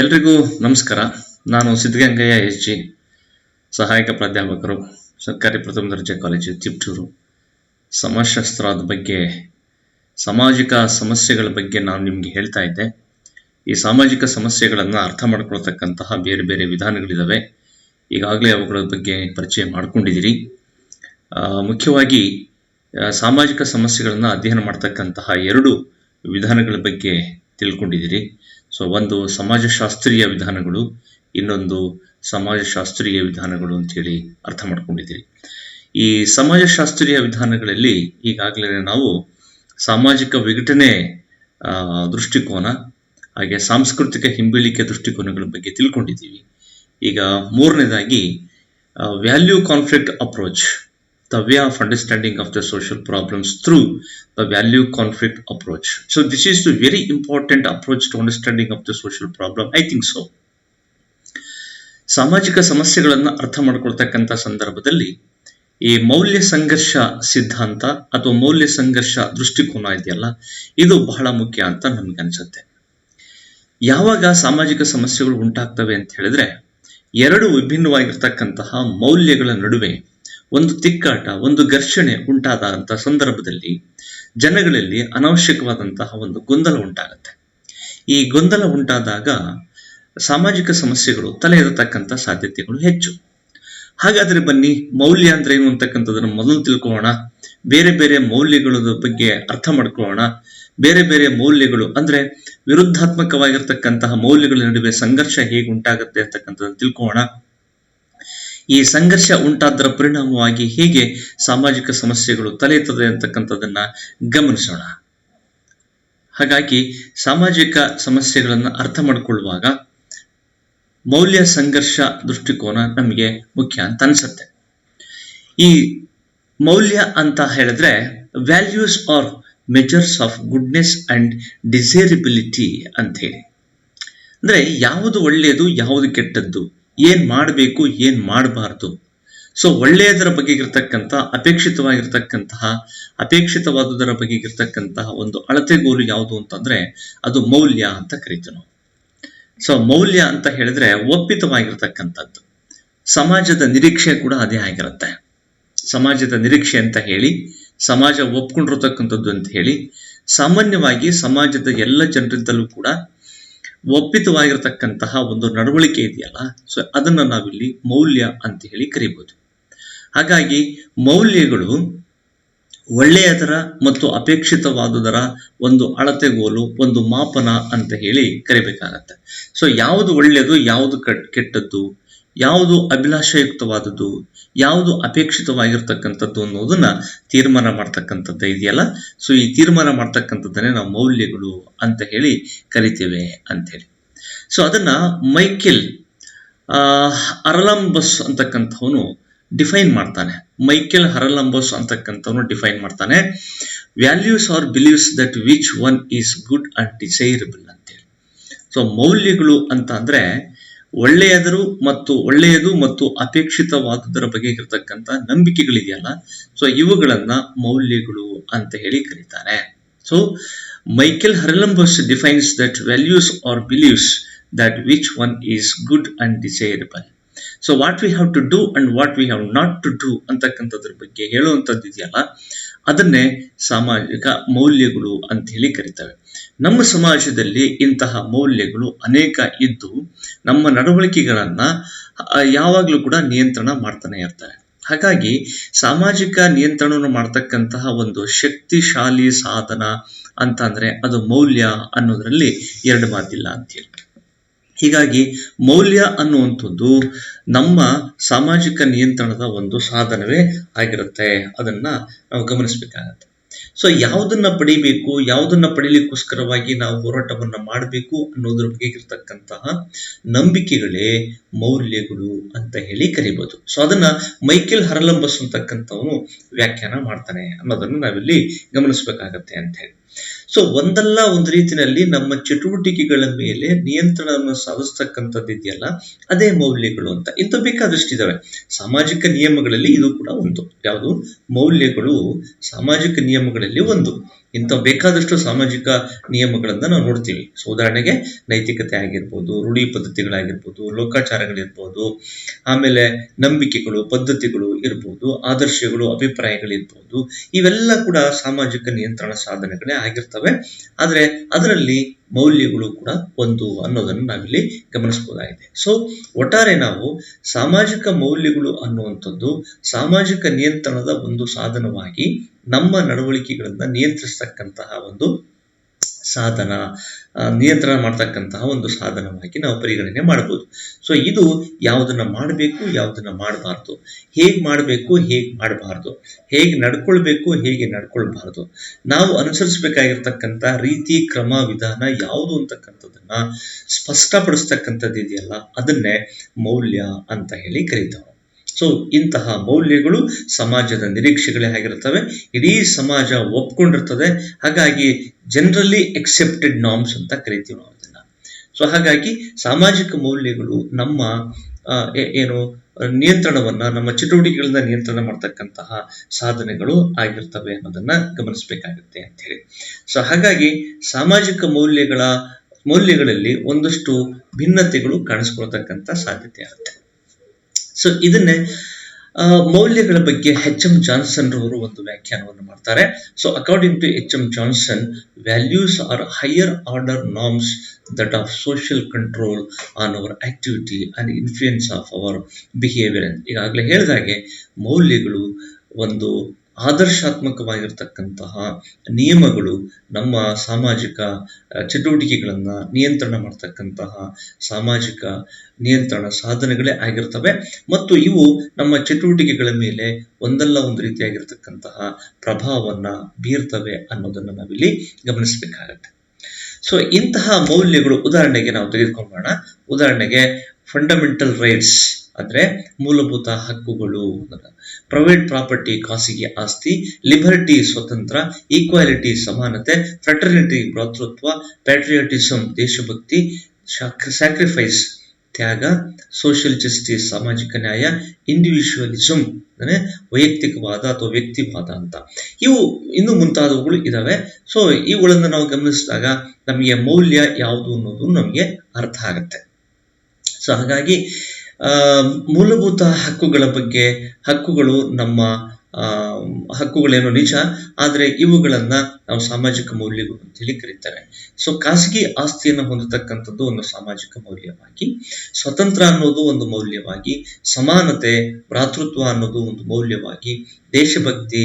ಎಲ್ರಿಗೂ ನಮಸ್ಕಾರ. ನಾನು ಸಿದ್ಧಗಂಗಯ್ಯ SG, ಸಹಾಯಕ ಪ್ರಾಧ್ಯಾಪಕರು, ಸರ್ಕಾರಿ ಪ್ರಥಮ ದರ್ಜೆ ಕಾಲೇಜು ತಿಪ್ಟೂರು. ಸಮಾಜಶಾಸ್ತ್ರದ ಬಗ್ಗೆ, ಸಾಮಾಜಿಕ ಸಮಸ್ಯೆಗಳ ಬಗ್ಗೆ ನಾನು ನಿಮಗೆ ಹೇಳ್ತಾ ಇದ್ದೆ. ಈ ಸಾಮಾಜಿಕ ಸಮಸ್ಯೆಗಳನ್ನು ಅರ್ಥ ಮಾಡ್ಕೊಳ್ತಕ್ಕಂತಹ ಬೇರೆ ಬೇರೆ ವಿಧಾನಗಳಿದ್ದಾವೆ. ಈಗಾಗಲೇ ಅವುಗಳ ಬಗ್ಗೆ ಪರಿಚಯ ಮಾಡ್ಕೊಂಡಿದ್ದೀರಿ. ಮುಖ್ಯವಾಗಿ ಸಾಮಾಜಿಕ ಸಮಸ್ಯೆಗಳನ್ನು ಅಧ್ಯಯನ ಮಾಡ್ತಕ್ಕಂತಹ ಎರಡು ವಿಧಾನಗಳ ಬಗ್ಗೆ ತಿಳ್ಕೊಂಡಿದ್ದೀರಿ. ಸೊ ಒಂದು ಸಮಾಜಶಾಸ್ತ್ರೀಯ ವಿಧಾನಗಳು, ಇನ್ನೊಂದು ಸಮಾಜಶಾಸ್ತ್ರೀಯ ವಿಧಾನಗಳು ಅಂತೇಳಿ ಅರ್ಥ ಮಾಡ್ಕೊಂಡಿದ್ದೀರಿ. ಈ ಸಮಾಜಶಾಸ್ತ್ರೀಯ ವಿಧಾನಗಳಲ್ಲಿ ಈಗಾಗಲೇ ನಾವು ಸಾಮಾಜಿಕ ವಿಘಟನೆ ದೃಷ್ಟಿಕೋನ, ಹಾಗೆ ಸಾಂಸ್ಕೃತಿಕ ಹಿಂಬೀಳಿಕೆ ದೃಷ್ಟಿಕೋನಗಳ ಬಗ್ಗೆ ತಿಳ್ಕೊಂಡಿದ್ದೀವಿ. ಈಗ ಮೂರನೇದಾಗಿ value conflict approach, the way of understanding of the social problems through the value conflict approach. So this is the very important approach to understanding of the social problem. I think so. ಸಾಮಾಜಿಕ ಸಮಸ್ಯೆಗಳನ್ನು ಅರ್ಥ ಮಾಡ್ಕೊಳ್ತಕ್ಕಂಥ ಸಂದರ್ಭದಲ್ಲಿ ಈ ಮೌಲ್ಯ ಸಂಘರ್ಷ ಸಿದ್ಧಾಂತ ಅಥವಾ ಮೌಲ್ಯ ಸಂಘರ್ಷ ದೃಷ್ಟಿಕೋನ ಇದೆಯಲ್ಲ, ಇದು ಬಹಳ ಮುಖ್ಯ ಅಂತ ನನ್ಗನ್ಸುತ್ತೆ. ಯಾವಾಗ ಸಾಮಾಜಿಕ ಸಮಸ್ಯೆಗಳು ಉಂಟಾಗ್ತವೆ ಅಂತ ಹೇಳಿದ್ರೆ, ಎರಡು ವಿಭಿನ್ನವಾಗಿರ್ತಕ್ಕಂತಹ ಮೌಲ್ಯಗಳ ನಡುವೆ ಒಂದು ತಿಕ್ಕಾಟ, ಒಂದು ಘರ್ಷಣೆ ಉಂಟಾದಂಥ ಸಂದರ್ಭದಲ್ಲಿ ಜನಗಳಲ್ಲಿ ಅನಾವಶ್ಯಕವಾದಂತಹ ಒಂದು ಗೊಂದಲ ಉಂಟಾಗುತ್ತೆ. ಈ ಗೊಂದಲ ಉಂಟಾದಾಗ ಸಾಮಾಜಿಕ ಸಮಸ್ಯೆಗಳು ತಲೆ ಎತ್ತತಕ್ಕಂಥ ಸಾಧ್ಯತೆಗಳು ಹೆಚ್ಚು. ಹಾಗಾದರೆ ಬನ್ನಿ, ಮೌಲ್ಯ ಅಂದ್ರೆ ಏನು ಅಂತಕ್ಕಂಥದ್ದನ್ನು ಮೊದಲು ತಿಳ್ಕೊಳ್ಳೋಣ. ಬೇರೆ ಬೇರೆ ಮೌಲ್ಯಗಳ ಬಗ್ಗೆ ಅರ್ಥ ಮಾಡ್ಕೊಳ್ಳೋಣ. ಬೇರೆ ಬೇರೆ ಮೌಲ್ಯಗಳು ಅಂದ್ರೆ ವಿರುದ್ಧಾತ್ಮಕವಾಗಿರ್ತಕ್ಕಂತಹ ಮೌಲ್ಯಗಳ ನಡುವೆ ಸಂಘರ್ಷ ಹೇಗೆ ಉಂಟಾಗುತ್ತೆ ಅಂತಕ್ಕಂಥದ್ದನ್ನು ತಿಳ್ಕೊಳ್ಳೋಣ. ಈ ಸಂಘರ್ಷ ಉಂಟಾದರ ಪರಿಣಾಮವಾಗಿ ಹೇಗೆ ಸಾಮಾಜಿಕ ಸಮಸ್ಯೆಗಳು ತಲೆ ಎತ್ತದೆ ಅಂತಕ್ಕಂಥದ್ದನ್ನ ಗಮನಿಸೋಣ. ಹಾಗಾಗಿ ಸಾಮಾಜಿಕ ಸಮಸ್ಯೆಗಳನ್ನು ಅರ್ಥ ಮಾಡಿಕೊಳ್ಳುವಾಗ ಮೌಲ್ಯ ಸಂಘರ್ಷ ದೃಷ್ಟಿಕೋನ ನಮಗೆ ಮುಖ್ಯ ಅಂತ ಅನ್ಸುತ್ತೆ. ಈ ಮೌಲ್ಯ ಅಂತ ಹೇಳಿದ್ರೆ values are measures of goodness and desirability ಅಂತ ಹೇಳಿ. ಅಂದ್ರೆ ಯಾವುದು ಒಳ್ಳೆಯದು, ಯಾವುದು ಕೆಟ್ಟದ್ದು, ಏನ್ ಮಾಡಬೇಕು, ಏನ್ ಮಾಡಬಾರ್ದು. ಸೊ ಒಳ್ಳೆಯದರ ಬಗ್ಗೆ ಇರತಕ್ಕಂಥ ಅಪೇಕ್ಷಿತವಾದುದರ ಬಗ್ಗೆ ಇರತಕ್ಕಂತಹ ಒಂದು ಅಳತೆಗೋಲು ಯಾವುದು ಅಂತಂದ್ರೆ ಅದು ಮೌಲ್ಯ ಅಂತ ಕರಿತೀವಿ ನಾವು. ಸೊ ಮೌಲ್ಯ ಅಂತ ಹೇಳಿದ್ರೆ ಒಪ್ಪಿತವಾಗಿರ್ತಕ್ಕಂಥದ್ದು. ಸಮಾಜದ ನಿರೀಕ್ಷೆ ಕೂಡ ಅದೇ ಆಗಿರುತ್ತೆ. ಸಮಾಜದ ನಿರೀಕ್ಷೆ ಅಂತ ಹೇಳಿ, ಸಮಾಜ ಒಪ್ಕೊಂಡಿರ್ತಕ್ಕಂಥದ್ದು ಅಂತ ಹೇಳಿ, ಸಾಮಾನ್ಯವಾಗಿ ಸಮಾಜದ ಎಲ್ಲ ಜನರಿಂದಲೂ ಕೂಡ ಒಪ್ಪಿತವಾಗಿರತಕ್ಕಂತಹ ಒಂದು ನಡವಳಿಕೆ ಇದೆಯಲ್ಲ, ಸೊ ಅದನ್ನ ನಾವಿಲ್ಲಿ ಮೌಲ್ಯ ಅಂತ ಹೇಳಿ ಕರಿಬಹುದು. ಹಾಗಾಗಿ ಮೌಲ್ಯಗಳು ಒಳ್ಳೆಯದರ ಮತ್ತು ಅಪೇಕ್ಷಿತವಾದುದರ ಒಂದು ಅಳತೆಗೋಲು, ಒಂದು ಮಾಪನ ಅಂತ ಹೇಳಿ ಕರಿಬೇಕಾಗತ್ತೆ. ಸೊ ಯಾವುದು ಒಳ್ಳೆಯದು, ಯಾವುದು ಕೆಟ್ಟದ್ದು, ಯಾವುದು ಅಭಿಲಾಷಯುಕ್ತವಾದದ್ದು, ಯಾವುದು ಅಪೇಕ್ಷಿತವಾಗಿರ್ತಕ್ಕಂಥದ್ದು ಅನ್ನೋದನ್ನ ತೀರ್ಮಾನ ಮಾಡ್ತಕ್ಕಂಥದ್ದು ಇದೆಯಲ್ಲ, ಸೊ ಈ ತೀರ್ಮಾನ ಮಾಡ್ತಕ್ಕಂಥದ್ದನ್ನೇ ನಾವು ಮೌಲ್ಯಗಳು ಅಂತ ಹೇಳಿ ಕರಿತೇವೆ ಅಂತ ಹೇಳಿ. ಸೊ ಅದನ್ನ ಮೈಕೆಲ್ ಹರಲಂಬಸ್ ಅಂತಕ್ಕಂಥವನು ಡಿಫೈನ್ ಮಾಡ್ತಾನೆ. ಮೈಕೆಲ್ ಹರಲಂಬಸ್ ಅಂತಕ್ಕಂಥವನು ಡಿಫೈನ್ ಮಾಡ್ತಾನೆ, values are beliefs that which one is good and desirable ಅಂತೇಳಿ. ಸೊ ಮೌಲ್ಯಗಳು ಅಂತ ಅಂದ್ರೆ ಒಳ್ಳೆಯದು ಮತ್ತು ಅಪೇಕ್ಷಿತವಾದುದರ ಬಗ್ಗೆ ಇರತಕ್ಕಂಥ ನಂಬಿಕೆಗಳಿದೆಯಲ್ಲ, ಸೊ ಇವುಗಳನ್ನ ಮೌಲ್ಯಗಳು ಅಂತ ಹೇಳಿ ಕರೀತಾರೆ. So Michael Haralambos defines that values are beliefs that which one is good and desirable. So what we have to do and what we have not to do ಅಂತಕ್ಕಂಥದ್ರ ಬಗ್ಗೆ ಹೇಳುವಂಥದ್ದು ಇದೆಯಲ್ಲ, ಅದನ್ನೇ ಸಾಮಾಜಿಕ ಮೌಲ್ಯಗಳು ಅಂತ ಹೇಳಿ ಕರೀತವೆ. ನಮ್ಮ ಸಮಾಜದಲ್ಲಿ ಇಂತಹ ಮೌಲ್ಯಗಳು ಅನೇಕ ಇದ್ದು ನಮ್ಮ ನಡವಳಿಕೆಗಳನ್ನ ಯಾವಾಗಲೂ ಕೂಡ ನಿಯಂತ್ರಣ ಮಾಡ್ತಾನೆ ಇರ್ತವೆ. ಹಾಗಾಗಿ ಸಾಮಾಜಿಕ ನಿಯಂತ್ರಣವನ್ನು ಮಾಡ್ತಕ್ಕಂತಹ ಒಂದು ಶಕ್ತಿಶಾಲಿ ಸಾಧನ ಅಂತ ಅಂದ್ರೆ ಅದು ಮೌಲ್ಯ ಅನ್ನೋದ್ರಲ್ಲಿ ಎರಡು ಮಾತಿಲ್ಲ ಅಂತ ಹೇಳಿ. ಹೀಗಾಗಿ ಮೌಲ್ಯ ಅನ್ನುವಂಥದ್ದು ನಮ್ಮ ಸಾಮಾಜಿಕ ನಿಯಂತ್ರಣದ ಒಂದು ಸಾಧನವೇ ಆಗಿರುತ್ತೆ. ಅದನ್ನ ನಾವು ಗಮನಿಸಬೇಕಾಗತ್ತೆ. ಸೊ ಯಾವುದನ್ನ ಪಡಿಬೇಕು, ಯಾವುದನ್ನ ಪಡಿಲಿಕ್ಕೋಸ್ಕರವಾಗಿ ನಾವು ಹೋರಾಟವನ್ನ ಮಾಡಬೇಕು ಅನ್ನೋದ್ರ ಬಗ್ಗೆ ಇರತಕ್ಕಂತಹ ನಂಬಿಕೆಗಳೇ ಮೌಲ್ಯಗಳು ಅಂತ ಹೇಳಿ ಕರಿಬಹುದು. ಸೊ ಅದನ್ನ ಮೈಕೆಲ್ ಹರಲಂಬಸ್ ಅಂತಕ್ಕಂಥವನು ವ್ಯಾಖ್ಯಾನ ಮಾಡ್ತಾನೆ ಅನ್ನೋದನ್ನು ನಾವಿಲ್ಲಿ ಗಮನಿಸಬೇಕಾಗತ್ತೆ ಅಂತ ಹೇಳಿ. ಸೊ ಒಂದಲ್ಲ ಒಂದು ರೀತಿಯಲ್ಲಿ ನಮ್ಮ ಚಟುವಟಿಕೆಗಳ ಮೇಲೆ ನಿಯಂತ್ರಣವನ್ನು ಸಾಧಿಸ್ತಕ್ಕಂಥದ್ದು ಇದೆಯಲ್ಲ, ಅದೇ ಮೌಲ್ಯಗಳು ಅಂತ. ಇಂಥ ಬೇಕಾದಷ್ಟಿದಾವೆ. ಸಾಮಾಜಿಕ ನಿಯಮಗಳಲ್ಲಿ ಇದು ಕೂಡ ಒಂದು. ಯಾವುದು? ಮೌಲ್ಯಗಳು ಸಾಮಾಜಿಕ ನಿಯಮಗಳಲ್ಲಿ ಒಂದು. ಇಂಥ ಬೇಕಾದಷ್ಟು ಸಾಮಾಜಿಕ ನಿಯಮಗಳನ್ನ ನಾವು ನೋಡ್ತೀವಿ. ಸೊ ಉದಾಹರಣೆಗೆ ನೈತಿಕತೆ ಆಗಿರ್ಬೋದು, ರೂಢಿ ಪದ್ಧತಿಗಳಾಗಿರ್ಬೋದು, ಲೋಕಾಚಾರಗಳಿರ್ಬೋದು, ಆಮೇಲೆ ನಂಬಿಕೆಗಳು, ಪದ್ಧತಿಗಳು ಇರ್ಬೋದು, ಆದರ್ಶಗಳು, ಅಭಿಪ್ರಾಯಗಳಿರ್ಬೋದು. ಇವೆಲ್ಲ ಕೂಡ ಸಾಮಾಜಿಕ ನಿಯಂತ್ರಣ ಸಾಧನಗಳೇ ಆಗಿರ್ತವೆ. ಆದರೆ ಅದರಲ್ಲಿ ಮೌಲ್ಯಗಳು ಕೂಡ ಒಂದು ಅನ್ನೋದನ್ನು ನಾವಿಲ್ಲಿ ಗಮನಿಸಬಹುದಾಗಿದೆ. ಸೊ ಒಟ್ಟಾರೆ ನಾವು ಸಾಮಾಜಿಕ ಮೌಲ್ಯಗಳು ಅನ್ನುವಂಥದ್ದು ಸಾಮಾಜಿಕ ನಿಯಂತ್ರಣದ ಒಂದು ಸಾಧನವಾಗಿ ನಮ್ಮ ನಡವಳಿಕೆಗಳನ್ನ ನಿಯಂತ್ರಿಸ್ತಕ್ಕಂತಹ ಒಂದು ಸಾಧನ, ನಿಯಂತ್ರಣ ಮಾಡ್ತಕ್ಕಂತಹ ಒಂದು ಸಾಧನವಾಗಿ ನಾವು ಪರಿಗಣನೆ ಮಾಡಬಹುದು. ಸೊ ಇದು ಯಾವುದನ್ನ ಮಾಡಬೇಕು, ಯಾವುದನ್ನ ಮಾಡಬಾರ್ದು, ಹೇಗೆ ಮಾಡಬೇಕು, ಹೇಗೆ ಮಾಡಬಾರ್ದು, ಹೇಗೆ ನಡ್ಕೊಳ್ಬೇಕು, ಹೇಗೆ ನಡ್ಕೊಳ್ಬಾರ್ದು, ನಾವು ಅನುಸರಿಸಬೇಕಾಗಿರ್ತಕ್ಕಂಥ ರೀತಿ, ಕ್ರಮ, ವಿಧಾನ ಯಾವುದು ಅಂತಕ್ಕಂಥದ್ದನ್ನ ಸ್ಪಷ್ಟಪಡಿಸ್ತಕ್ಕಂಥದ್ದು ಇದೆಯಲ್ಲ, ಅದನ್ನೇ ಮೌಲ್ಯ ಅಂತ ಹೇಳಿ ಕರೀತಾವೆ. ಸೊ ಇಂತಹ ಮೌಲ್ಯಗಳು ಸಮಾಜದ ನಿರೀಕ್ಷೆಗಳೇ ಆಗಿರ್ತವೆ. ಇಡೀ ಸಮಾಜ ಒಪ್ಕೊಂಡಿರ್ತದೆ. ಹಾಗಾಗಿ ಜನರಲಿ ಎಕ್ಸೆಪ್ಟೆಡ್ ನಾರ್ಮ್ಸ್ ಅಂತ ಕರಿತೀವಿ ನಾವು ಅದನ್ನ. ಸೊ ಹಾಗಾಗಿ ಸಾಮಾಜಿಕ ಮೌಲ್ಯಗಳು ನಮ್ಮ ಏನು ನಿಯಂತ್ರಣವನ್ನ, ನಮ್ಮ ಚಟುವಟಿಕೆಗಳನ್ನ ನಿಯಂತ್ರಣ ಮಾಡ್ತಕ್ಕಂತಹ ಸಾಧನೆಗಳು ಆಗಿರ್ತವೆ ಅನ್ನೋದನ್ನ ಗಮನಿಸಬೇಕಾಗುತ್ತೆ ಅಂತ ಹೇಳಿ. ಸೊ ಹಾಗಾಗಿ ಸಾಮಾಜಿಕ ಮೌಲ್ಯಗಳಲ್ಲಿ ಒಂದಷ್ಟು ಭಿನ್ನತೆಗಳು ಕಾಣಿಸ್ಕೊಳ್ತಕ್ಕಂಥ ಸಾಧ್ಯತೆ ಆಗುತ್ತೆ. ಸೊ ಇದನ್ನೇ ಮೌಲ್ಯಗಳ ಬಗ್ಗೆ ಎಚ್.ಎಂ. ಜಾನ್ಸನ್ ರವರು ಒಂದು ವ್ಯಾಖ್ಯಾನವನ್ನು ಮಾಡ್ತಾರೆ. So according to H M. Johnson, values are higher order norms that of social control on our activity and influence of our behaviour. ಈಗಾಗಲೇ ಹೇಳಿದಾಗೆ ಮೌಲ್ಯಗಳು ಒಂದು ಆದರ್ಶಾತ್ಮಕವಾಗಿರ್ತಕ್ಕಂತಹ ನಿಯಮಗಳು ನಮ್ಮ ಸಾಮಾಜಿಕ ಚಟುವಟಿಕೆಗಳನ್ನ ನಿಯಂತ್ರಣ ಮಾಡ್ತಕ್ಕಂತಹ ಸಾಮಾಜಿಕ ನಿಯಂತ್ರಣ ಸಾಧನೆಗಳೇ ಆಗಿರ್ತವೆ. ಮತ್ತು ಇವು ನಮ್ಮ ಚಟುವಟಿಕೆಗಳ ಮೇಲೆ ಒಂದಲ್ಲ ಒಂದು ರೀತಿಯಾಗಿರ್ತಕ್ಕಂತಹ ಪ್ರಭಾವವನ್ನ ಬೀರ್ತವೆ ಅನ್ನೋದನ್ನ ನಾವಿಲ್ಲಿ ಗಮನಿಸಬೇಕಾಗತ್ತೆ. ಸೊ ಇಂತಹ ಮೌಲ್ಯಗಳು, ಉದಾಹರಣೆಗೆ ನಾವು ತೆಗೆದುಕೊಳ್ಳೋಣ. ಉದಾಹರಣೆಗೆ ಫಂಡಮೆಂಟಲ್ ರೈಟ್ಸ್ ಅಂದ್ರೆ ಮೂಲಭೂತ ಹಕ್ಕುಗಳು, ಪ್ರೈವೇಟ್ ಪ್ರಾಪರ್ಟಿ ಖಾಸಗಿ ಆಸ್ತಿ, ಲಿಬರ್ಟಿ ಸ್ವತಂತ್ರ, ಈಕ್ವಾಲಿಟಿ ಸಮಾನತೆ, ಫ್ರೆಟರ್ನಿಟಿ ಭ್ರಾತೃತ್ವ, ಪ್ಯಾಟ್ರಿಯಾಟಿಸಮ್ ದೇಶಭಕ್ತಿ, ಸ್ಯಾಕ್ರಿಫೈಸ್ ತ್ಯಾಗ, ಸೋಷಿಯಲ್ ಜಸ್ಟಿಸ್ ಸಾಮಾಜಿಕ ನ್ಯಾಯ, ಇಂಡಿವಿಜುವಲಿಸಮ್ ಅಂದ್ರೆ ವೈಯಕ್ತಿಕವಾದ ಅಥವಾ ವ್ಯಕ್ತಿವಾದ ಅಂತ. ಇವು ಇನ್ನು ಮುಂತಾದವುಗಳು ಇದಾವೆ. ಸೊ ಇವುಗಳನ್ನು ನಾವು ಗಮನಿಸಿದಾಗ ನಮಗೆ ಮೌಲ್ಯ ಯಾವುದು ಅನ್ನೋದು ನಮಗೆ ಅರ್ಥ ಆಗುತ್ತೆ. ಸೊ ಹಾಗಾಗಿ ಮೂಲಭೂತ ಹಕ್ಕುಗಳ ಬಗ್ಗೆ, ಹಕ್ಕುಗಳು ನಮ್ಮ ಹಕ್ಕುಗಳೇನೋ ನಿಜ, ಆದರೆ ಇವುಗಳನ್ನ ನಾವು ಸಾಮಾಜಿಕ ಮೌಲ್ಯಗಳು ಅಂತ ಹೇಳಿ ಕರೀತಾರೆ. ಸೊ ಖಾಸಗಿ ಆಸ್ತಿಯನ್ನು ಹೊಂದತಕ್ಕಂಥದ್ದು ಒಂದು ಸಾಮಾಜಿಕ ಮೌಲ್ಯವಾಗಿ, ಸ್ವತಂತ್ರ ಅನ್ನೋದು ಒಂದು ಮೌಲ್ಯವಾಗಿ, ಸಮಾನತೆ, ಭ್ರಾತೃತ್ವ ಅನ್ನೋದು ಒಂದು ಮೌಲ್ಯವಾಗಿ, ದೇಶಭಕ್ತಿ,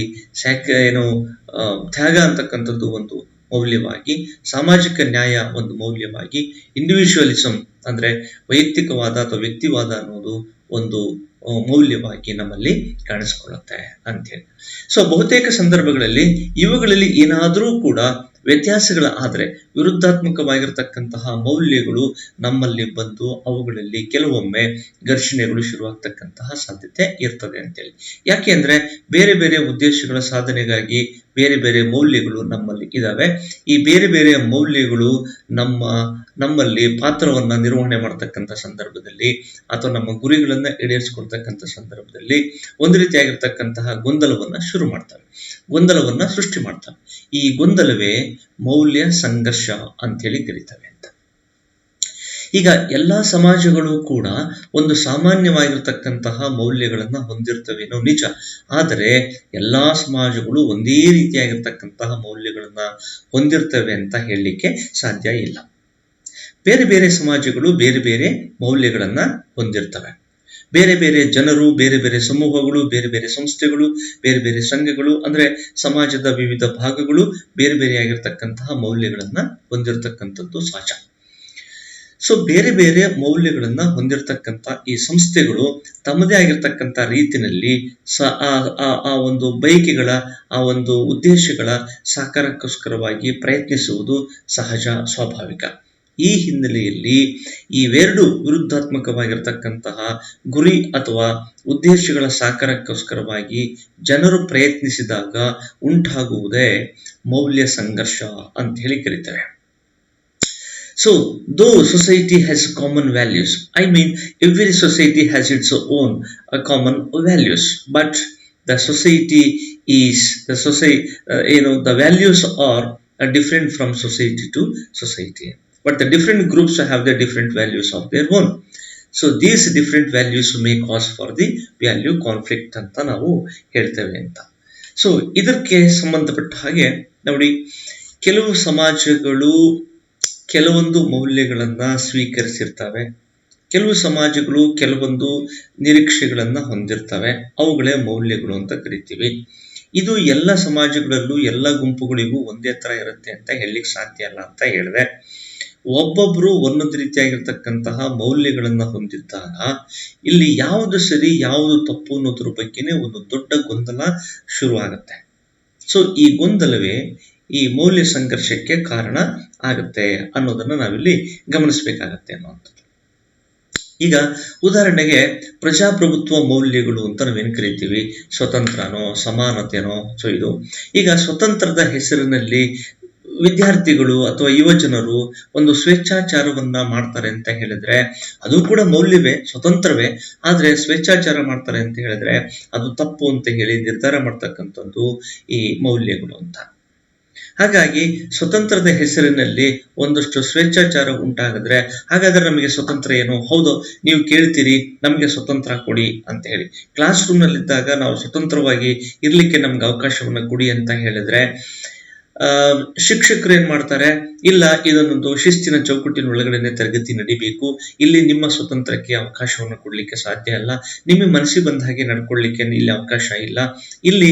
ತ್ಯಾಗ ಅಂತಕ್ಕಂಥದ್ದು ಒಂದು ಮೌಲ್ಯವಾಗಿ, ಸಾಮಾಜಿಕ ನ್ಯಾಯ ಒಂದು ಮೌಲ್ಯವಾಗಿ, ಇಂಡಿವಿಜುವಲಿಸಮ್ ಅಂದ್ರೆ ವೈಯಕ್ತಿಕವಾದ ಅಥವಾ ವ್ಯಕ್ತಿವಾದ ಅನ್ನೋದು ಒಂದು ಮೌಲ್ಯವಾಗಿ ನಮ್ಮಲ್ಲಿ ಕಾಣಿಸ್ಕೊಳ್ಳುತ್ತೆ ಅಂತೇಳಿ. ಸೊ ಬಹುತೇಕ ಸಂದರ್ಭಗಳಲ್ಲಿ ಇವುಗಳಲ್ಲಿ ಏನಾದರೂ ಕೂಡ ವ್ಯತ್ಯಾಸಗಳ ಆದರೆ ವಿರುದ್ಧಾತ್ಮಕವಾಗಿರ್ತಕ್ಕಂತಹ ಮೌಲ್ಯಗಳು ನಮ್ಮಲ್ಲಿ ಬಂದು ಅವುಗಳಲ್ಲಿ ಕೆಲವೊಮ್ಮೆ ಘರ್ಷಣೆಗಳು ಶುರುವಾಗ್ತಕ್ಕಂತಹ ಸಾಧ್ಯತೆ ಇರ್ತದೆ ಅಂತೇಳಿ. ಯಾಕೆ ಅಂದ್ರೆ ಬೇರೆ ಬೇರೆ ಉದ್ದೇಶಗಳ ಸಾಧನೆಗಾಗಿ ಬೇರೆ ಬೇರೆ ಮೌಲ್ಯಗಳು ನಮ್ಮಲ್ಲಿ ಇದಾವೆ. ಈ ಬೇರೆ ಬೇರೆ ಮೌಲ್ಯಗಳು ನಮ್ಮಲ್ಲಿ ಪಾತ್ರವನ್ನ ನಿರ್ವಹಣೆ ಮಾಡ್ತಕ್ಕಂಥ ಸಂದರ್ಭದಲ್ಲಿ ಅಥವಾ ನಮ್ಮ ಗುರಿಗಳನ್ನ ಈಡೇರಿಸಿಕೊಳ್ತಕ್ಕಂಥ ಸಂದರ್ಭದಲ್ಲಿ ಒಂದು ರೀತಿಯಾಗಿರ್ತಕ್ಕಂತಹ ಗೊಂದಲವನ್ನ ಗೊಂದಲವನ್ನ ಸೃಷ್ಟಿ ಮಾಡ್ತವೆ. ಈ ಗೊಂದಲವೇ ಮೌಲ್ಯ ಸಂಘರ್ಷ ಅಂತೇಳಿ ಕರೀತವೆ ಅಂತ. ಈಗ ಎಲ್ಲಾ ಸಮಾಜಗಳು ಕೂಡ ಒಂದು ಸಾಮಾನ್ಯವಾಗಿರ್ತಕ್ಕಂತಹ ಮೌಲ್ಯಗಳನ್ನ ಹೊಂದಿರ್ತವೇನೋ ನಿಜ, ಆದರೆ ಎಲ್ಲಾ ಸಮಾಜಗಳು ಒಂದೇ ರೀತಿಯಾಗಿರ್ತಕ್ಕಂತಹ ಮೌಲ್ಯಗಳನ್ನ ಹೊಂದಿರ್ತವೆ ಅಂತ ಹೇಳಲಿಕ್ಕೆ ಸಾಧ್ಯ ಇಲ್ಲ. ಬೇರೆ ಬೇರೆ ಸಮಾಜಗಳು ಬೇರೆ ಬೇರೆ ಮೌಲ್ಯಗಳನ್ನ ಹೊಂದಿರ್ತವೆ. ಬೇರೆ ಬೇರೆ ಜನರು, ಬೇರೆ ಬೇರೆ ಸಮೂಹಗಳು, ಬೇರೆ ಬೇರೆ ಸಂಸ್ಥೆಗಳು, ಬೇರೆ ಬೇರೆ ಸಂಘಗಳು, ಅಂದ್ರೆ ಸಮಾಜದ ವಿವಿಧ ಭಾಗಗಳು ಬೇರೆ ಬೇರೆಯಾಗಿರ್ತಕ್ಕಂತಹ ಮೌಲ್ಯಗಳನ್ನ ಹೊಂದಿರತಕ್ಕಂಥದ್ದು ಸಹಜ. ಸೊ ಬೇರೆ ಬೇರೆ ಮೌಲ್ಯಗಳನ್ನ ಹೊಂದಿರತಕ್ಕಂಥ ಈ ಸಂಸ್ಥೆಗಳು ತಮ್ಮದೇ ಆಗಿರ್ತಕ್ಕಂಥ ರೀತಿಯಲ್ಲಿ ಆ ಒಂದು ಬಯಕೆಗಳ, ಆ ಒಂದು ಉದ್ದೇಶಗಳ ಸಾಕಾರಕ್ಕೋಸ್ಕರವಾಗಿ ಪ್ರಯತ್ನಿಸುವುದು ಸಹಜ, ಸ್ವಾಭಾವಿಕ. ಈ ಹಿನ್ನೆಲೆಯಲ್ಲಿ ಇವೆರಡು ವಿರುದ್ಧಾತ್ಮಕವಾಗಿರ್ತಕ್ಕಂತಹ ಗುರಿ ಅಥವಾ ಉದ್ದೇಶಗಳ ಸಾಕಾರಕ್ಕೋಸ್ಕರವಾಗಿ ಜನರು ಪ್ರಯತ್ನಿಸಿದಾಗ ಉಂಟಾಗುವುದೇ ಮೌಲ್ಯ ಸಂಘರ್ಷ ಅಂತ ಹೇಳಿ ಕರೀತಾರೆ. So, though society has common values, I mean, every society has its own common values, but the society the values are different from society to society. But the different groups have the different values of their own. So, these different values may cause for the value conflict ಅಂತ ನಾವು ಹೇಳ್ತೇವೆ ಅಂತ. So ಇದಕ್ಕೆ ಸಂಬಂಧಪಟ್ಟ ಹಾಗೆ ನೋಡಿ, ಕೆಲವು ಸಮಾಜಗಳು ಕೆಲವೊಂದು ಮೌಲ್ಯಗಳನ್ನ ಸ್ವೀಕರಿಸಿರ್ತವೆ, ಕೆಲವು ಸಮಾಜಗಳು ಕೆಲವೊಂದು ನಿರೀಕ್ಷೆಗಳನ್ನ ಹೊಂದಿರ್ತವೆ, ಅವುಗಳೇ ಮೌಲ್ಯಗಳು ಅಂತ ಕರಿತೀವಿ. ಇದು ಎಲ್ಲ ಸಮಾಜಗಳಲ್ಲೂ ಎಲ್ಲ ಗುಂಪುಗಳಿಗೂ ಒಂದೇ ತರ ಇರುತ್ತೆ ಅಂತ ಹೇಳಲಿಕ್ಕೆ ಸಾಧ್ಯ ಅಲ್ಲ ಅಂತ ಹೇಳಿದೆ. ಒಬ್ಬೊಬ್ರು ಒಂದೊಂದು ರೀತಿಯಾಗಿರ್ತಕ್ಕಂತಹ ಮೌಲ್ಯಗಳನ್ನ ಹೊಂದಿದ್ದಾಗ ಇಲ್ಲಿ ಯಾವುದು ಸರಿ ಯಾವುದು ತಪ್ಪು ಅನ್ನೋದ್ರ ಬಗ್ಗೆನೇ ಒಂದು ದೊಡ್ಡ ಗೊಂದಲ ಶುರುವಾಗುತ್ತೆ. ಸೊ ಈ ಗೊಂದಲವೇ ಈ ಮೌಲ್ಯ ಸಂಘರ್ಷಕ್ಕೆ ಕಾರಣ ಆಗುತ್ತೆ ಅನ್ನೋದನ್ನ ನಾವಿಲ್ಲಿ ಗಮನಿಸಬೇಕಾಗತ್ತೆ ಅನ್ನುವಂಥದ್ದು. ಈಗ ಉದಾಹರಣೆಗೆ ಪ್ರಜಾಪ್ರಭುತ್ವ ಮೌಲ್ಯಗಳು ಅಂತ ನಾವೇನು ಕರಿತೀವಿ, ಸ್ವತಂತ್ರನೋ ಸಮಾನತೆನೋ. ಸೊ ಇದು ಈಗ ಸ್ವತಂತ್ರದ ಹೆಸರಿನಲ್ಲಿ ವಿದ್ಯಾರ್ಥಿಗಳು ಅಥವಾ ಯುವಜನರು ಒಂದು ಸ್ವೇಚ್ಛಾಚಾರವನ್ನ ಮಾಡ್ತಾರೆ ಅಂತ ಹೇಳಿದ್ರೆ ಅದು ಕೂಡ ಮೌಲ್ಯವೇ, ಸ್ವತಂತ್ರವೇ. ಆದ್ರೆ ಸ್ವೇಚ್ಛಾಚಾರ ಮಾಡ್ತಾರೆ ಅಂತ ಹೇಳಿದ್ರೆ ಅದು ತಪ್ಪು ಅಂತ ಹೇಳಿ ನಿರ್ಧಾರ ಮಾಡ್ತಕ್ಕಂಥದ್ದು ಈ ಮೌಲ್ಯಗಳು ಅಂತ. ಹಾಗಾಗಿ ಸ್ವತಂತ್ರದ ಹೆಸರಿನಲ್ಲಿ ಒಂದಷ್ಟು ಸ್ವೇಚ್ಛಾಚಾರ ಉಂಟಾಗಿದ್ರೆ ಹಾಗಾದ್ರೆ ನಮಗೆ ಸ್ವತಂತ್ರ ಏನು? ಹೌದು, ನೀವು ಕೇಳ್ತೀರಿ ನಮಗೆ ಸ್ವತಂತ್ರ ಕೊಡಿ ಅಂತ ಹೇಳಿ. ಕ್ಲಾಸ್ ರೂಮ್ ನಲ್ಲಿದ್ದಾಗ ನಾವು ಸ್ವತಂತ್ರವಾಗಿ ಇರ್ಲಿಕ್ಕೆ ನಮ್ಗೆ ಅವಕಾಶವನ್ನ ಕೊಡಿ ಅಂತ ಹೇಳಿದ್ರೆ ಶಿಕ್ಷಕರು ಏನ್ ಮಾಡ್ತಾರೆ, ಇಲ್ಲ ಇದನ್ನೊಂದು ಶಿಸ್ತಿನ ಚೌಕಟ್ಟಿನ ಒಳಗಡೆ ತರಗತಿ ನಡಿಬೇಕು, ಇಲ್ಲಿ ನಿಮ್ಮ ಸ್ವತಂತ್ರಕ್ಕೆ ಅವಕಾಶವನ್ನು ಕೊಡ್ಲಿಕ್ಕೆ ಸಾಧ್ಯ ಇಲ್ಲ, ನಿಮಗೆ ಮನಸ್ಸಿಗೆ ಬಂದ ಹಾಗೆ ನಡ್ಕೊಳ್ಳಿಕ್ಕೆ ಇಲ್ಲಿ ಅವಕಾಶ ಇಲ್ಲ, ಇಲ್ಲಿ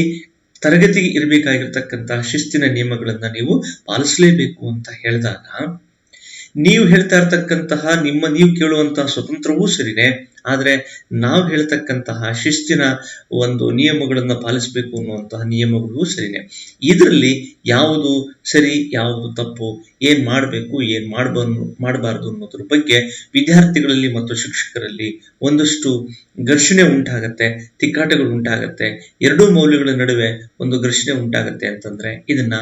ತರಗತಿಗೆ ಇರಬೇಕಾಗಿರ್ತಕ್ಕಂತಹ ಶಿಸ್ತಿನ ನಿಯಮಗಳನ್ನ ನೀವು ಪಾಲಿಸಲೇಬೇಕು ಅಂತ ಹೇಳಿದಾಗ ನೀವು ಹೇಳ್ತಾ ಇರ್ತಕ್ಕಂತಹ ನೀವು ಕೇಳುವಂತಹ ಸ್ವತಂತ್ರವೂ ಸರಿನೇ, ಆದ್ರೆ ನಾವು ಹೇಳ್ತಕ್ಕಂತಹ ಶಿಸ್ತಿನ ಒಂದು ನಿಯಮಗಳನ್ನ ಪಾಲಿಸಬೇಕು ಅನ್ನುವಂತಹ ನಿಯಮಗಳು ಸರಿನೇ. ಇದರಲ್ಲಿ ಯಾವುದು ಸರಿ ಯಾವುದು ತಪ್ಪು, ಏನ್ ಮಾಡಬೇಕು ಏನ್ ಮಾಡಬಾರ್ದು ಅನ್ನೋದ್ರ ಬಗ್ಗೆ ವಿದ್ಯಾರ್ಥಿಗಳಲ್ಲಿ ಮತ್ತು ಶಿಕ್ಷಕರಲ್ಲಿ ಒಂದಷ್ಟು ಘರ್ಷಣೆ ಉಂಟಾಗತ್ತೆ, ತಿಕ್ಕಾಟಗಳು ಉಂಟಾಗತ್ತೆ. ಎರಡೂ ಮೌಲ್ಯಗಳ ನಡುವೆ ಒಂದು ಘರ್ಷಣೆ ಉಂಟಾಗತ್ತೆ ಅಂತಂದ್ರೆ ಇದನ್ನ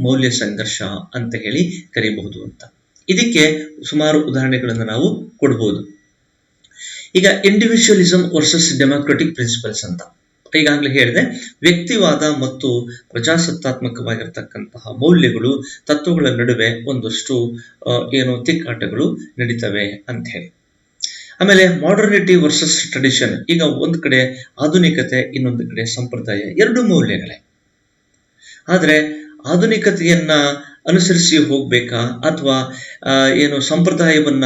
ಮೌಲ್ಯ ಸಂಘರ್ಷ ಅಂತ ಹೇಳಿ ಕರೀಬಹುದು ಅಂತ. ಇದಕ್ಕೆ ಸುಮಾರು ಉದಾಹರಣೆಗಳನ್ನು ನಾವು ಕೊಡ್ಬೋದು. ಈಗ ಇಂಡಿವಿಜುವಲಿಸಂ ವರ್ಸಸ್ ಡೆಮಾಕ್ರೆಟಿಕ್ ಪ್ರಿನ್ಸಿಪಲ್ಸ್ ಅಂತ ಈಗಾಗಲೇ ಹೇಳಿದೆ. ವ್ಯಕ್ತಿವಾದ ಮತ್ತು ಪ್ರಜಾಸತ್ತಾತ್ಮಕವಾಗಿರ್ತಕ್ಕಂತಹ ಮೌಲ್ಯಗಳು ತತ್ವಗಳ ನಡುವೆ ಒಂದಷ್ಟು ತಿಕ್ಕಾಟಗಳು ನಡೀತವೆ ಅಂತ ಹೇಳಿ. ಆಮೇಲೆ ಮಾಡರ್ನಿಟಿ ವರ್ಸಸ್ ಟ್ರೆಡಿಷನ್. ಈಗ ಒಂದು ಕಡೆ ಆಧುನಿಕತೆ, ಇನ್ನೊಂದು ಕಡೆ ಸಂಪ್ರದಾಯ, ಎರಡು ಮೌಲ್ಯಗಳೇ. ಆದ್ರೆ ಆಧುನಿಕತೆಯನ್ನ ಅನುಸರಿಸಿ ಹೋಗ್ಬೇಕಾ ಅಥವಾ ಸಂಪ್ರದಾಯವನ್ನ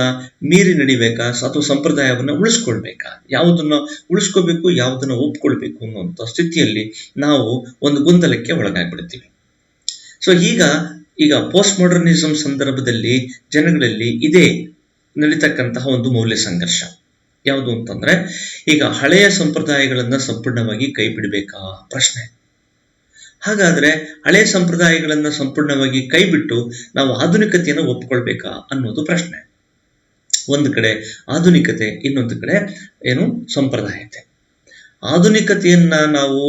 ಮೀರಿ ನಡಿಬೇಕಾ ಅಥವಾ ಸಂಪ್ರದಾಯವನ್ನ ಉಳಿಸ್ಕೊಳ್ಬೇಕಾ, ಯಾವುದನ್ನ ಉಳಿಸ್ಕೋಬೇಕು ಯಾವುದನ್ನ ಒಪ್ಕೊಳ್ಬೇಕು ಅನ್ನುವಂಥ ಸ್ಥಿತಿಯಲ್ಲಿ ನಾವು ಒಂದು ಗೊಂದಲಕ್ಕೆ ಒಳಗಾಗ್ಬಿಡ್ತೀವಿ. ಸೊ ಈಗ ಪೋಸ್ಟ್ ಮಾಡರ್ನಿಸಂ ಸಂದರ್ಭದಲ್ಲಿ ಜನಗಳಲ್ಲಿ ಇದೇ ನಡೀತಕ್ಕಂತಹ ಒಂದು ಮೌಲ್ಯ ಸಂಘರ್ಷ. ಯಾವುದು ಅಂತಂದ್ರೆ ಈಗ ಹಳೆಯ ಸಂಪ್ರದಾಯಗಳನ್ನ ಸಂಪೂರ್ಣವಾಗಿ ಕೈ ಬಿಡಬೇಕಾ ಪ್ರಶ್ನೆ. ಹಾಗಾದ್ರೆ ಹಳೆ ಸಂಪ್ರದಾಯಗಳನ್ನ ಸಂಪೂರ್ಣವಾಗಿ ಕೈ ಬಿಟ್ಟು ನಾವು ಆಧುನಿಕತೆಯನ್ನು ಒಪ್ಕೊಳ್ಬೇಕಾ ಅನ್ನೋದು ಪ್ರಶ್ನೆ. ಒಂದು ಕಡೆ ಆಧುನಿಕತೆ, ಇನ್ನೊಂದು ಕಡೆ ಸಂಪ್ರದಾಯತೆ. ಆಧುನಿಕತೆಯನ್ನ ನಾವು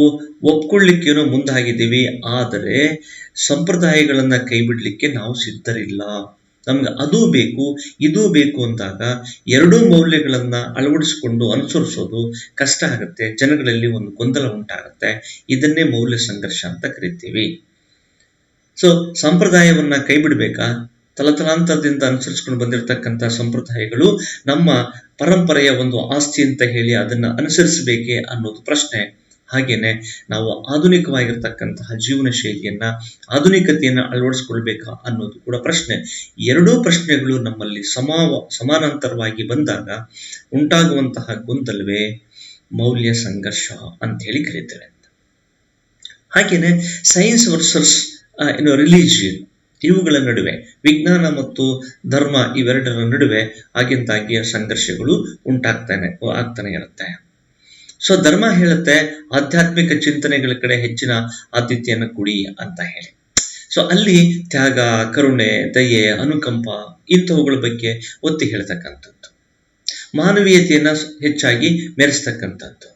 ಒಪ್ಕೊಳ್ಳಿಕ್ಕೇನೋ ಮುಂದಾಗಿದ್ದೀವಿ, ಆದರೆ ಸಂಪ್ರದಾಯಗಳನ್ನ ಕೈ ಬಿಡ್ಲಿಕ್ಕೆ ನಾವು ಸಿದ್ಧರಿಲ್ಲ. ನಮ್ಗೆ ಅದೂ ಬೇಕು ಇದೂ ಬೇಕು ಅಂದಾಗ ಎರಡೂ ಮೌಲ್ಯಗಳನ್ನ ಅಳವಡಿಸಿಕೊಂಡು ಅನುಸರಿಸೋದು ಕಷ್ಟ ಆಗುತ್ತೆ, ಜನಗಳಲ್ಲಿ ಒಂದು ಗೊಂದಲ ಉಂಟಾಗುತ್ತೆ. ಇದನ್ನೇ ಮೌಲ್ಯ ಸಂಘರ್ಷ ಅಂತ ಕರಿತೀವಿ. ಸೊ ಸಂಪ್ರದಾಯವನ್ನ ಕೈ ಬಿಡ್ಬೇಕಾ, ತಲತಲಾಂತರದಿಂದ ಅನುಸರಿಸ್ಕೊಂಡು ಬಂದಿರತಕ್ಕಂಥ ಸಂಪ್ರದಾಯಗಳು ನಮ್ಮ ಪರಂಪರೆಯ ಒಂದು ಆಸ್ತಿ ಅಂತ ಹೇಳಿ ಅದನ್ನ ಅನುಸರಿಸಬೇಕೇ ಅನ್ನೋದು ಪ್ರಶ್ನೆ. ಹಾಗೇನೆ ನಾವು ಆಧುನಿಕವಾಗಿರ್ತಕ್ಕಂತಹ ಜೀವನ ಶೈಲಿಯನ್ನ ಆಧುನಿಕತೆಯನ್ನ ಅಳವಡಿಸ್ಕೊಳ್ಬೇಕಾ ಅನ್ನೋದು ಕೂಡ ಪ್ರಶ್ನೆ. ಎರಡೂ ಪ್ರಶ್ನೆಗಳು ನಮ್ಮಲ್ಲಿ ಸಮಾನಾಂತರವಾಗಿ ಬಂದಾಗ ಉಂಟಾಗುವಂತಹ ಗೊಂದಲವೇ ಮೌಲ್ಯ ಸಂಘರ್ಷ ಅಂತ ಹೇಳಿ ಕರೀತೇವೆ. ಹಾಗೇನೆ ಸೈನ್ಸ್ ವರ್ಸಸ್ ರಿಲಿಜಿಯನ್, ಇವುಗಳ ನಡುವೆ, ವಿಜ್ಞಾನ ಮತ್ತು ಧರ್ಮ ಇವೆರಡರ ನಡುವೆ ಆಗಿಂದಾಗಿಯ ಸಂಘರ್ಷಗಳು ಆಗ್ತಾನೆ ಇರುತ್ತೆ. ಸೊ ಧರ್ಮ ಹೇಳುತ್ತೆ ಆಧ್ಯಾತ್ಮಿಕ ಚಿಂತನೆಗಳ ಕಡೆ ಹೆಚ್ಚಿನ ಆದ್ಯತೆಯನ್ನು ಕೊಡಿ ಅಂತ ಹೇಳಿ. ಸೊ ಅಲ್ಲಿ ತ್ಯಾಗ, ಕರುಣೆ, ದಯೆ, ಅನುಕಂಪ ಇಂಥವುಗಳ ಬಗ್ಗೆ ಒತ್ತಿ ಹೇಳ್ತಕ್ಕಂಥದ್ದು, ಮಾನವೀಯತೆಯನ್ನ ಹೆಚ್ಚಾಗಿ ಮೆರೆಸ್ತಕ್ಕಂಥದ್ದು.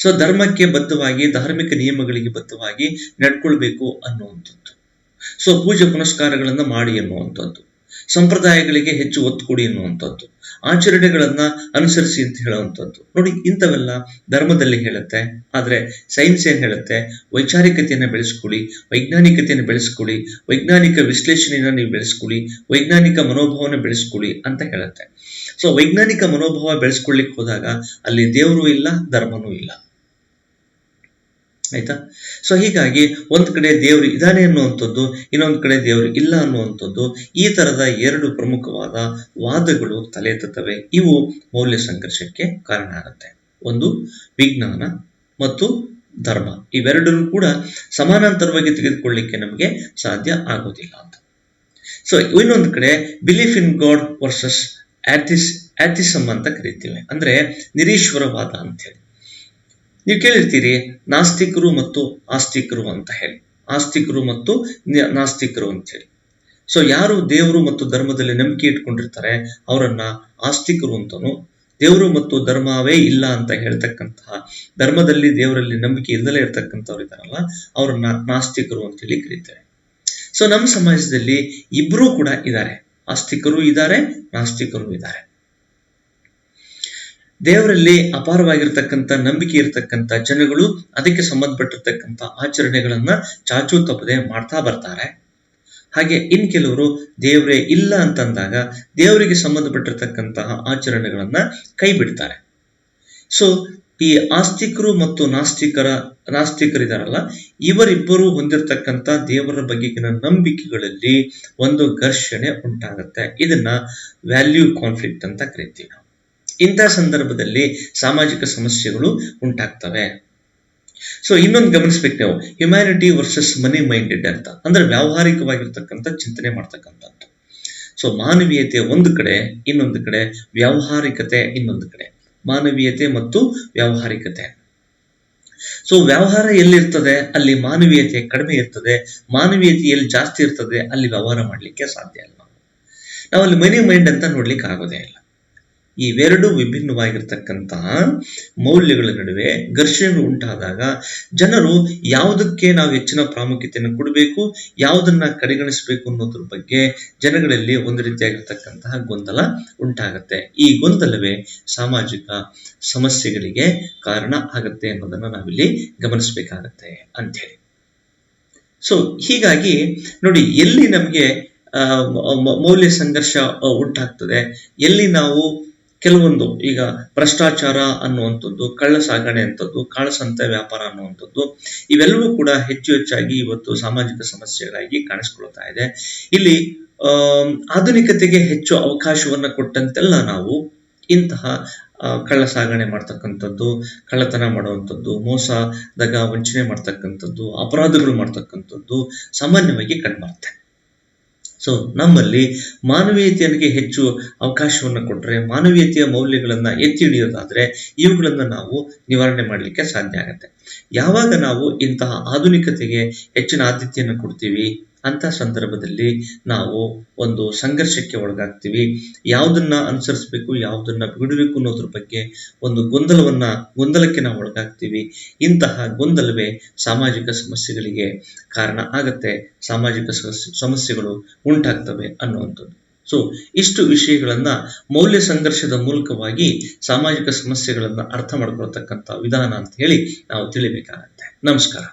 ಸೊ ಧರ್ಮಕ್ಕೆ ಬದ್ಧವಾಗಿ, ಧಾರ್ಮಿಕ ನಿಯಮಗಳಿಗೆ ಬದ್ಧವಾಗಿ ನಡ್ಕೊಳ್ಬೇಕು ಅನ್ನುವಂಥದ್ದು. ಸೊ ಪೂಜೆ ಪುನಸ್ಕಾರಗಳನ್ನ ಮಾಡಿ ಎನ್ನುವಂಥದ್ದು, ಸಂಪ್ರದಾಯಗಳಿಗೆ ಹೆಚ್ಚು ಒತ್ತು ಕೊಡಿ ಎನ್ನುವಂಥದ್ದು, ಆಚರಣೆಗಳನ್ನ ಅನುಸರಿಸಿ ಅಂತ ಹೇಳುವಂಥದ್ದು. ನೋಡಿ, ಇಂಥವೆಲ್ಲ ಧರ್ಮದಲ್ಲಿ ಹೇಳುತ್ತೆ. ಆದ್ರೆ ಸೈನ್ಸ್ ಏನ್ ಹೇಳುತ್ತೆ? ವೈಚಾರಿಕತೆಯನ್ನು ಬೆಳೆಸ್ಕೊಳ್ಳಿ, ವೈಜ್ಞಾನಿಕತೆಯನ್ನು ಬೆಳೆಸ್ಕೊಳ್ಳಿ, ವೈಜ್ಞಾನಿಕ ವಿಶ್ಲೇಷಣೆಯನ್ನು ನೀವು ಬೆಳೆಸ್ಕೊಳ್ಳಿ, ವೈಜ್ಞಾನಿಕ ಮನೋಭಾವನ ಬೆಳೆಸ್ಕೊಳ್ಳಿ ಅಂತ ಹೇಳುತ್ತೆ. ಸೊ ವೈಜ್ಞಾನಿಕ ಮನೋಭಾವ ಬೆಳೆಸ್ಕೊಳ್ಳಿಕ್ಕೆ ಹೋದಾಗ ಅಲ್ಲಿ ದೇವರು ಇಲ್ಲ, ಧರ್ಮನೂ ಇಲ್ಲ. ಆಯ್ತಾ? ಸೊ ಹೀಗಾಗಿ ಒಂದ್ ಕಡೆ ದೇವರು ಇದ್ದಾನೆ ಅನ್ನುವಂಥದ್ದು, ಇನ್ನೊಂದ್ ಕಡೆ ದೇವರು ಇಲ್ಲ ಅನ್ನುವಂಥದ್ದು, ಈ ತರದ ಎರಡು ಪ್ರಮುಖವಾದ ವಾದಗಳು ತಲೆ ಎತ್ತುತ್ತವೆ. ಇವು ಮೌಲ್ಯ ಸಂಘರ್ಷಕ್ಕೆ ಕಾರಣ ಆಗುತ್ತೆ. ಒಂದು ವಿಜ್ಞಾನ ಮತ್ತು ಧರ್ಮ, ಇವೆರಡನ್ನೂ ಕೂಡ ಸಮಾನಾಂತರವಾಗಿ ತೆಗೆದುಕೊಳ್ಳಿಕ್ಕೆ ನಮಗೆ ಸಾಧ್ಯ ಆಗೋದಿಲ್ಲ ಅಂತ. ಸೊ ಇನ್ನೊಂದು ಕಡೆ ಬಿಲೀಫ್ ಇನ್ ಗಾಡ್ ವರ್ಸಸ್ ಆಥಿಸಮ್ ಅಂತ ಕರಿತೀವಿ, ಅಂದ್ರೆ ನಿರೀಶ್ವರವಾದ ಅಂತ ಹೇಳಿ. ನೀವು ಕೇಳಿರ್ತೀರಿ ನಾಸ್ತಿಕರು ಮತ್ತು ಆಸ್ತಿಕರು ಅಂತ ಹೇಳಿ, ಆಸ್ತಿಕರು ಮತ್ತು ನಾಸ್ತಿಕರು ಅಂತ ಹೇಳಿ. ಸೊ ಯಾರು ದೇವರು ಮತ್ತು ಧರ್ಮದಲ್ಲಿ ನಂಬಿಕೆ ಇಟ್ಕೊಂಡಿರ್ತಾರೆ ಅವರನ್ನ ಆಸ್ತಿಕರು ಅಂತನೂ, ದೇವರು ಮತ್ತು ಧರ್ಮವೇ ಇಲ್ಲ ಅಂತ ಹೇಳ್ತಕ್ಕಂತಹ, ಧರ್ಮದಲ್ಲಿ ದೇವರಲ್ಲಿ ನಂಬಿಕೆ ಇಲ್ಲದಲೇ ಇರ್ತಕ್ಕಂಥವ್ರು ಇದ್ದಾರಲ್ಲ ಅವ್ರನ್ನ ನಾಸ್ತಿಕರು ಅಂತ ಹೇಳಿ ಕರೀತಾರೆ. ಸೊ ನಮ್ಮ ಸಮಾಜದಲ್ಲಿ ಇಬ್ಬರೂ ಕೂಡ ಇದ್ದಾರೆ, ಆಸ್ತಿಕರು ಇದ್ದಾರೆ, ನಾಸ್ತಿಕರು ಇದ್ದಾರೆ. ದೇವರಲ್ಲಿ ಅಪಾರವಾಗಿರ್ತಕ್ಕಂಥ ನಂಬಿಕೆ ಇರತಕ್ಕಂಥ ಜನಗಳು ಅದಕ್ಕೆ ಸಂಬಂಧಪಟ್ಟಿರ್ತಕ್ಕಂಥ ಆಚರಣೆಗಳನ್ನ ಚಾಚೂ ತಪ್ಪದೆ ಮಾಡ್ತಾ ಬರ್ತಾರೆ. ಹಾಗೆ ಇನ್ ಕೆಲವರು ದೇವರೇ ಇಲ್ಲ ಅಂತಂದಾಗ ದೇವರಿಗೆ ಸಂಬಂಧಪಟ್ಟಿರ್ತಕ್ಕಂತಹ ಆಚರಣೆಗಳನ್ನ ಕೈ ಬಿಡ್ತಾರೆ. ಸೊ ಈ ಆಸ್ತಿಕರು ಮತ್ತು ನಾಸ್ತಿಕರಿದಾರಲ್ಲ, ಇವರಿಬ್ಬರು ಹೊಂದಿರತಕ್ಕಂಥ ದೇವರ ಬಗೆಗಿನ ನಂಬಿಕೆಗಳಲ್ಲಿ ಒಂದು ಘರ್ಷಣೆ ಉಂಟಾಗುತ್ತೆ. ಇದನ್ನ ವ್ಯಾಲ್ಯೂ ಕಾನ್ಫ್ಲಿಕ್ಟ್ ಅಂತ ಕರಿತೀವಿ ನಾವು. ಇಂಥ ಸಂದರ್ಭದಲ್ಲಿ ಸಾಮಾಜಿಕ ಸಮಸ್ಯೆಗಳು ಉಂಟಾಗ್ತವೆ. ಸೊ ಇನ್ನೊಂದು ಗಮನಿಸ್ಬೇಕು ನಾವು, ಹ್ಯುಮ್ಯಾನಿಟಿ ವರ್ಸಸ್ ಮನಿ ಮೈಂಡೆಡ್ ಅಂತ, ಅಂದ್ರೆ ವ್ಯಾವಹಾರಿಕವಾಗಿರ್ತಕ್ಕಂಥ ಚಿಂತನೆ ಮಾಡ್ತಕ್ಕಂಥದ್ದು. ಸೊ ಮಾನವೀಯತೆ ಒಂದು ಕಡೆ, ಇನ್ನೊಂದು ಕಡೆ ವ್ಯಾವಹಾರಿಕತೆ ಇನ್ನೊಂದು ಕಡೆ, ಮಾನವೀಯತೆ ಮತ್ತು ವ್ಯಾವಹಾರಿಕತೆ. ಸೊ ವ್ಯವಹಾರ ಎಲ್ಲಿರ್ತದೆ ಅಲ್ಲಿ ಮಾನವೀಯತೆ ಕಡಿಮೆ ಇರ್ತದೆ, ಮಾನವೀಯತೆ ಎಲ್ಲಿ ಜಾಸ್ತಿ ಇರ್ತದೆ ಅಲ್ಲಿ ವ್ಯವಹಾರ ಮಾಡ್ಲಿಕ್ಕೆ ಸಾಧ್ಯ ಇಲ್ಲ. ನಾವು ಅಲ್ಲಿ ಮನಿ ಮೈಂಡ್ ಅಂತ ನೋಡ್ಲಿಕ್ಕೆ ಆಗೋದೇ ಇಲ್ಲ. ಇವೆರಡು ವಿಭಿನ್ನವಾಗಿರ್ತಕ್ಕಂತಹ ಮೌಲ್ಯಗಳ ನಡುವೆ ಘರ್ಷಣೆ ಉಂಟಾದಾಗ ಜನರು ಯಾವುದಕ್ಕೆ ನಾವು ಹೆಚ್ಚಿನ ಪ್ರಾಮುಖ್ಯತೆಯನ್ನು ಕೊಡಬೇಕು, ಯಾವುದನ್ನ ಕಡೆಗಣಿಸಬೇಕು ಅನ್ನೋದ್ರ ಬಗ್ಗೆ ಜನಗಳಲ್ಲಿ ಒಂದು ರೀತಿಯಾಗಿರ್ತಕ್ಕಂತಹ ಗೊಂದಲ ಉಂಟಾಗತ್ತೆ. ಈ ಗೊಂದಲವೇ ಸಾಮಾಜಿಕ ಸಮಸ್ಯೆಗಳಿಗೆ ಕಾರಣ ಆಗತ್ತೆ ಅನ್ನೋದನ್ನ ನಾವಿಲ್ಲಿ ಗಮನಿಸಬೇಕಾಗತ್ತೆ ಅಂತ ಹೇಳಿ. ಸೊ ಹೀಗಾಗಿ ನೋಡಿ, ಎಲ್ಲಿ ನಮಗೆ ಮೌಲ್ಯ ಸಂಘರ್ಷ ಉಂಟಾಗ್ತದೆ, ಎಲ್ಲಿ ನಾವು ಕೆಲವೊಂದು ಈಗ ಭ್ರಷ್ಟಾಚಾರ ಅನ್ನುವಂಥದ್ದು, ಕಳ್ಳ ಸಾಗಣೆ ಅಂತದ್ದು, ಕಾಳಸಂತೆ ವ್ಯಾಪಾರ ಅನ್ನುವಂಥದ್ದು, ಇವೆಲ್ಲವೂ ಕೂಡ ಹೆಚ್ಚು ಹೆಚ್ಚಾಗಿ ಇವತ್ತು ಸಾಮಾಜಿಕ ಸಮಸ್ಯೆಗಳಾಗಿ ಕಾಣಿಸ್ಕೊಳ್ತಾ ಇದೆ. ಇಲ್ಲಿ ಆಧುನಿಕತೆಗೆ ಹೆಚ್ಚು ಅವಕಾಶವನ್ನ ಕೊಟ್ಟಂತೆಲ್ಲ ನಾವು ಇಂತಹ ಕಳ್ಳ ಸಾಗಣೆ ಮಾಡ್ತಕ್ಕಂಥದ್ದು, ಕಳ್ಳತನ ಮಾಡುವಂಥದ್ದು, ಮೋಸ, ದಗ, ವಂಚನೆ ಮಾಡ್ತಕ್ಕಂಥದ್ದು, ಅಪರಾಧಗಳು ಮಾಡ್ತಕ್ಕಂಥದ್ದು ಸಾಮಾನ್ಯವಾಗಿ ಕಂಡುಬರುತ್ತೆ. ಸೊ ನಮ್ಮಲ್ಲಿ ಮಾನವೀಯತೆಗೆ ಹೆಚ್ಚು ಅವಕಾಶವನ್ನು ಕೊಟ್ಟರೆ, ಮಾನವೀಯತೆಯ ಮೌಲ್ಯಗಳನ್ನ ಎತ್ತಿ ಹಿಡಿಯೋದಾದ್ರೆ ಇವುಗಳನ್ನ ನಾವು ನಿವಾರಣೆ ಮಾಡಲಿಕ್ಕೆ ಸಾಧ್ಯ ಆಗತ್ತೆ. ಯಾವಾಗ ನಾವು ಇಂತಹ ಆಧುನಿಕತೆಗೆ ಹೆಚ್ಚಿನ ಆದ್ಯತೆಯನ್ನು ಕೊಡ್ತೀವಿ ಅಂತ ಸಂದರ್ಭದಲ್ಲಿ ನಾವು ಒಂದು ಸಂಘರ್ಷಕ್ಕೆ ಒಳಗಾಗ್ತೀವಿ. ಯಾವುದನ್ನ ಅನುಸರಿಸಬೇಕು, ಯಾವುದನ್ನ ಬಿಡಬೇಕು ಅನ್ನೋದ್ರ ಬಗ್ಗೆ ಒಂದು ಗೊಂದಲಕ್ಕೆ ನಾವು ಒಳಗಾಗ್ತೀವಿ. ಇಂತಹ ಗೊಂದಲವೇ ಸಾಮಾಜಿಕ ಸಮಸ್ಯೆಗಳಿಗೆ ಕಾರಣ ಆಗತ್ತೆ, ಸಾಮಾಜಿಕ ಸಮಸ್ಯೆಗಳು ಉಂಟಾಗ್ತವೆ ಅನ್ನುವಂಥದ್ದು. ಸೊ ಇಷ್ಟು ವಿಷಯಗಳನ್ನ ಮೌಲ್ಯ ಸಂಘರ್ಷದ ಮೂಲಕವಾಗಿ ಸಾಮಾಜಿಕ ಸಮಸ್ಯೆಗಳನ್ನ ಅರ್ಥ ಮಾಡ್ಕೊಳ್ತಕ್ಕಂಥ ವಿಧಾನ ಅಂತ ಹೇಳಿ ನಾವು ತಿಳಿಬೇಕಾಗತ್ತೆ. ನಮಸ್ಕಾರ.